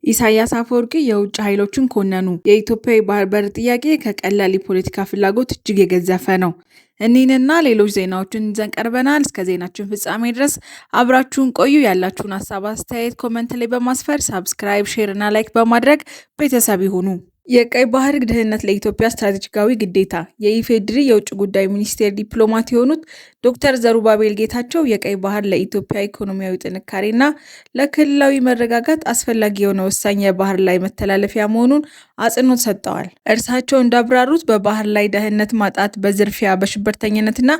ኢሳያስ አፈወርቂ የውጭ ኃይሎችን ኮነኑ። የኢትዮጵያ የባህር በር ጥያቄ ከቀላል የፖለቲካ ፍላጎት እጅግ የገዘፈ ነው። እኒህንና ሌሎች ዜናዎችን ይዘን ቀርበናል። እስከ ዜናችን ፍጻሜ ድረስ አብራችሁን ቆዩ። ያላችሁን ሀሳብ አስተያየት ኮመንት ላይ በማስፈር ሳብስክራይብ፣ ሼር እና ላይክ በማድረግ ቤተሰብ ይሁኑ። የቀይ ባህር ደህንነት ለኢትዮጵያ ስትራቴጂካዊ ግዴታ። የኢፌዴሪ የውጭ ጉዳይ ሚኒስቴር ዲፕሎማት የሆኑት ዶክተር ዘሩባቤል ጌታቸው የቀይ ባህር ለኢትዮጵያ ኢኮኖሚያዊ ጥንካሬና ለክልላዊ መረጋጋት አስፈላጊ የሆነ ወሳኝ የባህር ላይ መተላለፊያ መሆኑን አጽንኦት ሰጥተዋል። እርሳቸው እንዳብራሩት በባህር ላይ ደህንነት ማጣት በዝርፊያ፣ በሽብርተኝነትና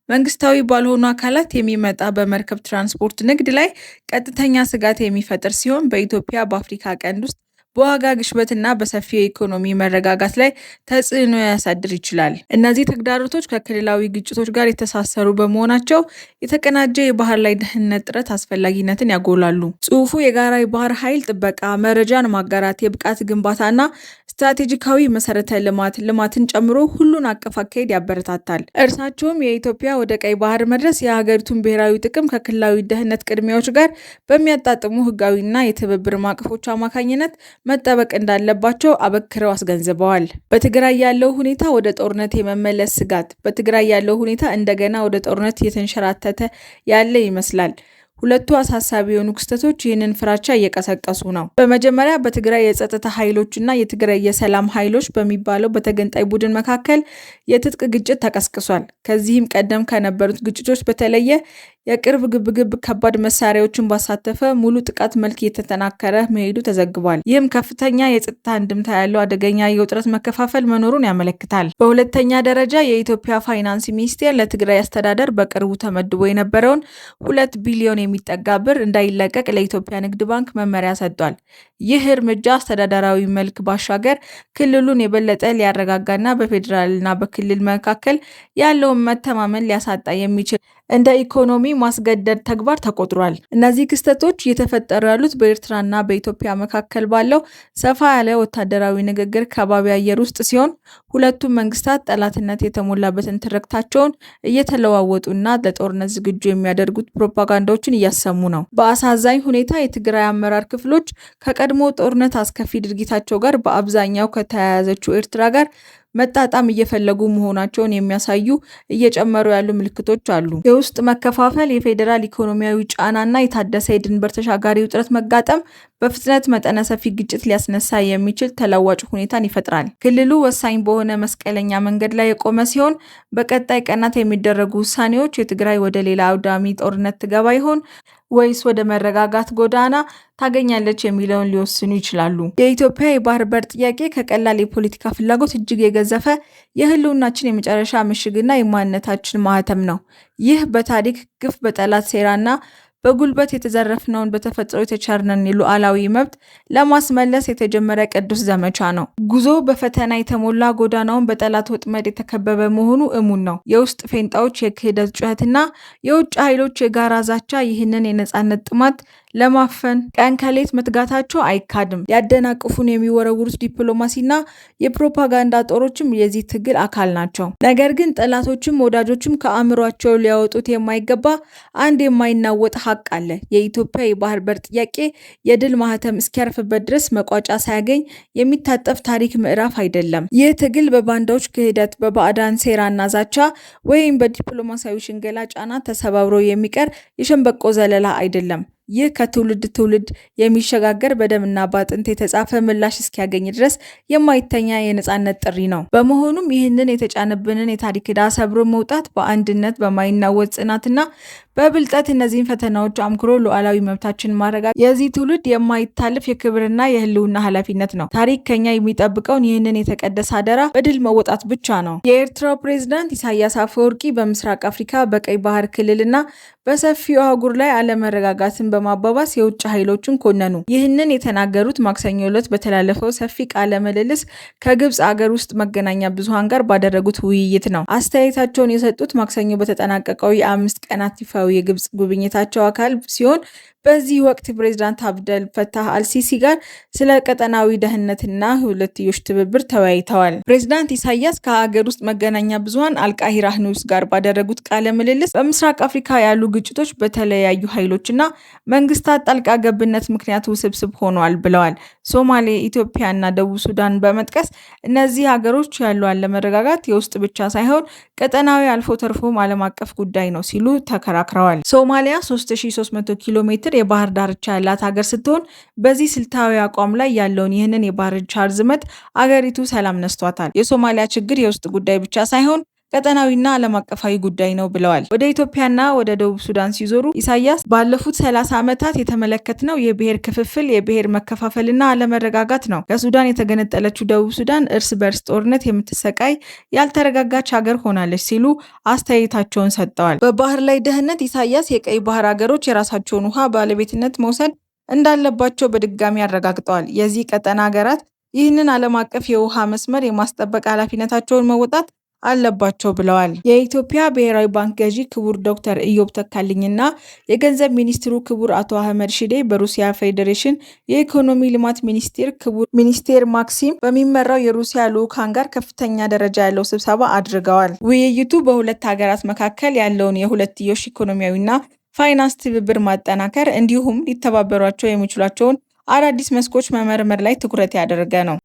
መንግስታዊ ባልሆኑ አካላት የሚመጣ በመርከብ ትራንስፖርት ንግድ ላይ ቀጥተኛ ስጋት የሚፈጥር ሲሆን በኢትዮጵያ በአፍሪካ ቀንድ ውስጥ በዋጋ ግሽበትና በሰፊው የኢኮኖሚ መረጋጋት ላይ ተጽዕኖ ያሳድር ይችላል። እነዚህ ተግዳሮቶች ከክልላዊ ግጭቶች ጋር የተሳሰሩ በመሆናቸው የተቀናጀ የባህር ላይ ደህንነት ጥረት አስፈላጊነትን ያጎላሉ። ጽሑፉ የጋራ የባህር ኃይል ጥበቃ፣ መረጃን ማጋራት፣ የብቃት ግንባታና ስትራቴጂካዊ መሰረተ ልማትን ጨምሮ ሁሉን አቀፍ አካሄድ ያበረታታል። እርሳቸውም የኢትዮጵያ ወደ ቀይ ባህር መድረስ የሀገሪቱን ብሔራዊ ጥቅም ከክልላዊ ደህንነት ቅድሚያዎች ጋር በሚያጣጥሙ ህጋዊና የትብብር ማዕቀፎች አማካኝነት መጠበቅ እንዳለባቸው አበክረው አስገንዝበዋል። በትግራይ ያለው ሁኔታ ወደ ጦርነት የመመለስ ስጋት። በትግራይ ያለው ሁኔታ እንደገና ወደ ጦርነት እየተንሸራተተ ያለ ይመስላል። ሁለቱ አሳሳቢ የሆኑ ክስተቶች ይህንን ፍራቻ እየቀሰቀሱ ነው። በመጀመሪያ በትግራይ የጸጥታ ኃይሎችና የትግራይ የሰላም ኃይሎች በሚባለው በተገንጣይ ቡድን መካከል የትጥቅ ግጭት ተቀስቅሷል። ከዚህም ቀደም ከነበሩት ግጭቶች በተለየ የቅርብ ግብግብ ከባድ መሳሪያዎችን ባሳተፈ ሙሉ ጥቃት መልክ እየተጠናከረ መሄዱ ተዘግቧል። ይህም ከፍተኛ የጸጥታ አንድምታ ያለው አደገኛ የውጥረት መከፋፈል መኖሩን ያመለክታል። በሁለተኛ ደረጃ የኢትዮጵያ ፋይናንስ ሚኒስቴር ለትግራይ አስተዳደር በቅርቡ ተመድቦ የነበረውን 2 ቢሊዮን የሚጠጋ ብር እንዳይለቀቅ ለኢትዮጵያ ንግድ ባንክ መመሪያ ሰጥቷል። ይህ እርምጃ አስተዳደራዊ መልክ ባሻገር ክልሉን የበለጠ ሊያረጋጋና በፌዴራልና በክልል መካከል ያለውን መተማመን ሊያሳጣ የሚችል እንደ ኢኮኖሚ ማስገደድ ተግባር ተቆጥሯል። እነዚህ ክስተቶች እየተፈጠሩ ያሉት በኤርትራና በኢትዮጵያ መካከል ባለው ሰፋ ያለ ወታደራዊ ንግግር ከባቢ አየር ውስጥ ሲሆን ሁለቱም መንግስታት ጠላትነት የተሞላበትን ትርክታቸውን እየተለዋወጡና ለጦርነት ዝግጁ የሚያደርጉት ፕሮፓጋንዳዎችን እያሰሙ ነው። በአሳዛኝ ሁኔታ የትግራይ አመራር ክፍሎች ከቀድሞ ጦርነት አስከፊ ድርጊታቸው ጋር በአብዛኛው ከተያያዘችው ኤርትራ ጋር መጣጣም እየፈለጉ መሆናቸውን የሚያሳዩ እየጨመሩ ያሉ ምልክቶች አሉ። የውስጥ መከፋፈል፣ የፌዴራል ኢኮኖሚያዊ ጫናና የታደሰ የድንበር ተሻጋሪ ውጥረት መጋጠም በፍጥነት መጠነ ሰፊ ግጭት ሊያስነሳ የሚችል ተለዋጭ ሁኔታን ይፈጥራል። ክልሉ ወሳኝ በሆነ መስቀለኛ መንገድ ላይ የቆመ ሲሆን በቀጣይ ቀናት የሚደረጉ ውሳኔዎች የትግራይ ወደ ሌላ አውዳሚ ጦርነት ትገባ ይሆን ወይስ ወደ መረጋጋት ጎዳና ታገኛለች የሚለውን ሊወስኑ ይችላሉ። የኢትዮጵያ የባህር በር ጥያቄ ከቀላል የፖለቲካ ፍላጎት እጅግ የገዘፈ የህልውናችን የመጨረሻ ምሽግና የማንነታችን ማህተም ነው። ይህ በታሪክ ግፍ፣ በጠላት ሴራና በጉልበት የተዘረፍነውን በተፈጥሮ የተቸረንን ሉዓላዊ መብት ለማስመለስ የተጀመረ ቅዱስ ዘመቻ ነው። ጉዞ በፈተና የተሞላ፣ ጎዳናውን በጠላት ወጥመድ የተከበበ መሆኑ እሙን ነው። የውስጥ ፌንጣዎች፣ የክህደት ጩኸትና የውጭ ኃይሎች የጋራ ዛቻ ይህንን የነጻነት ጥማት ለማፈን ቀን ከሌት መትጋታቸው አይካድም። ሊያደናቅፉን የሚወረውሩት ዲፕሎማሲና የፕሮፓጋንዳ ጦሮችም የዚህ ትግል አካል ናቸው። ነገር ግን ጠላቶችም ወዳጆችም ከአእምሯቸው ሊያወጡት የማይገባ አንድ የማይናወጥ ሀቅ አለ። የኢትዮጵያ የባህር በር ጥያቄ የድል ማህተም እስኪያርፍበት ድረስ መቋጫ ሳያገኝ የሚታጠፍ ታሪክ ምዕራፍ አይደለም። ይህ ትግል በባንዳዎች ክህደት፣ በባዕዳን ሴራና ዛቻ ወይም በዲፕሎማሲያዊ ሽንገላ ጫና ተሰባብሮ የሚቀር የሸንበቆ ዘለላ አይደለም። ይህ ከትውልድ ትውልድ የሚሸጋገር በደምና በአጥንት የተጻፈ ምላሽ እስኪያገኝ ድረስ የማይተኛ የነጻነት ጥሪ ነው። በመሆኑም ይህንን የተጫነብንን የታሪክ ዕዳ ሰብሮ መውጣት በአንድነት በማይናወጥ ጽናትና በብልጠት እነዚህን ፈተናዎች አምክሮ ሉዓላዊ መብታችን ማረጋገጥ የዚህ ትውልድ የማይታለፍ የክብርና የህልውና ኃላፊነት ነው። ታሪክ ከኛ የሚጠብቀውን ይህንን የተቀደሰ አደራ በድል መወጣት ብቻ ነው። የኤርትራው ፕሬዝዳንት ኢሳያስ አፈወርቂ በምስራቅ አፍሪካ በቀይ ባህር ክልልና በሰፊው አህጉር ላይ አለመረጋጋትን በማባባስ የውጭ ኃይሎችን ኮነኑ። ይህንን የተናገሩት ማክሰኞ ዕለት በተላለፈው ሰፊ ቃለ ምልልስ ከግብጽ አገር ውስጥ መገናኛ ብዙሃን ጋር ባደረጉት ውይይት ነው። አስተያየታቸውን የሰጡት ማክሰኞ በተጠናቀቀው የ5 ቀናት ይፋዊ የግብጽ ጉብኝታቸው አካል ሲሆን በዚህ ወቅት ፕሬዝዳንት አብደል ፈታህ አልሲሲ ጋር ስለ ቀጠናዊ ደህንነትና ሁለትዮሽ ትብብር ተወያይተዋል። ፕሬዝዳንት ኢሳያስ ከሀገር ውስጥ መገናኛ ብዙሃን አልቃሂራ ኒውስ ጋር ባደረጉት ቃለ ምልልስ በምስራቅ አፍሪካ ያሉ ግጭቶች በተለያዩ ኃይሎችና መንግስታት ጣልቃ ገብነት ምክንያት ውስብስብ ሆነዋል ብለዋል። ሶማሌ፣ ኢትዮጵያና ደቡብ ሱዳን በመጥቀስ እነዚህ ሀገሮች ያሉ አለመረጋጋት የውስጥ ብቻ ሳይሆን ቀጠናዊ አልፎ ተርፎም ዓለም አቀፍ ጉዳይ ነው ሲሉ ተከራክረዋል። ሶማሊያ 3300 ኪሎ ሜትር የባህር ዳርቻ ያላት ሀገር ስትሆን በዚህ ስልታዊ አቋም ላይ ያለውን ይህንን የባህር ዳርቻ ርዝመት አገሪቱ ሰላም ነስቷታል። የሶማሊያ ችግር የውስጥ ጉዳይ ብቻ ሳይሆን ቀጠናዊና ዓለም አቀፋዊ ጉዳይ ነው ብለዋል። ወደ ኢትዮጵያና ወደ ደቡብ ሱዳን ሲዞሩ ኢሳያስ ባለፉት 30 ዓመታት የተመለከትነው የብሔር ክፍፍል፣ የብሔር መከፋፈልና አለመረጋጋት ነው። ከሱዳን የተገነጠለችው ደቡብ ሱዳን እርስ በርስ ጦርነት የምትሰቃይ ያልተረጋጋች ሀገር ሆናለች ሲሉ አስተያየታቸውን ሰጥተዋል። በባህር ላይ ደህንነት ኢሳያስ የቀይ ባህር ሀገሮች የራሳቸውን ውሃ ባለቤትነት መውሰድ እንዳለባቸው በድጋሚ አረጋግጠዋል። የዚህ ቀጠና ሀገራት ይህንን ዓለም አቀፍ የውሃ መስመር የማስጠበቅ ኃላፊነታቸውን መወጣት አለባቸው ብለዋል። የኢትዮጵያ ብሔራዊ ባንክ ገዢ ክቡር ዶክተር ኢዮብ ተካልኝና የገንዘብ ሚኒስትሩ ክቡር አቶ አህመድ ሺዴ በሩሲያ ፌዴሬሽን የኢኮኖሚ ልማት ሚኒስቴር ክቡር ሚኒስቴር ማክሲም በሚመራው የሩሲያ ልዑካን ጋር ከፍተኛ ደረጃ ያለው ስብሰባ አድርገዋል። ውይይቱ በሁለት ሀገራት መካከል ያለውን የሁለትዮሽ ኢኮኖሚያዊና ፋይናንስ ትብብር ማጠናከር እንዲሁም ሊተባበሯቸው የሚችሏቸውን አዳዲስ መስኮች መመርመር ላይ ትኩረት ያደረገ ነው።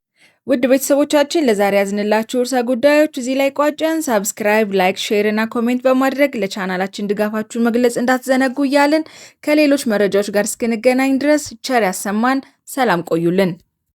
ውድ ቤተሰቦቻችን ለዛሬ ያዝንላችሁ ርዕሰ ጉዳዮች እዚህ ላይ ቋጨን። ሰብስክራይብ፣ ላይክ፣ ሼር እና ኮሜንት በማድረግ ለቻናላችን ድጋፋችሁን መግለጽ እንዳትዘነጉ እያልን ከሌሎች መረጃዎች ጋር እስክንገናኝ ድረስ ቸር ያሰማን። ሰላም ቆዩልን።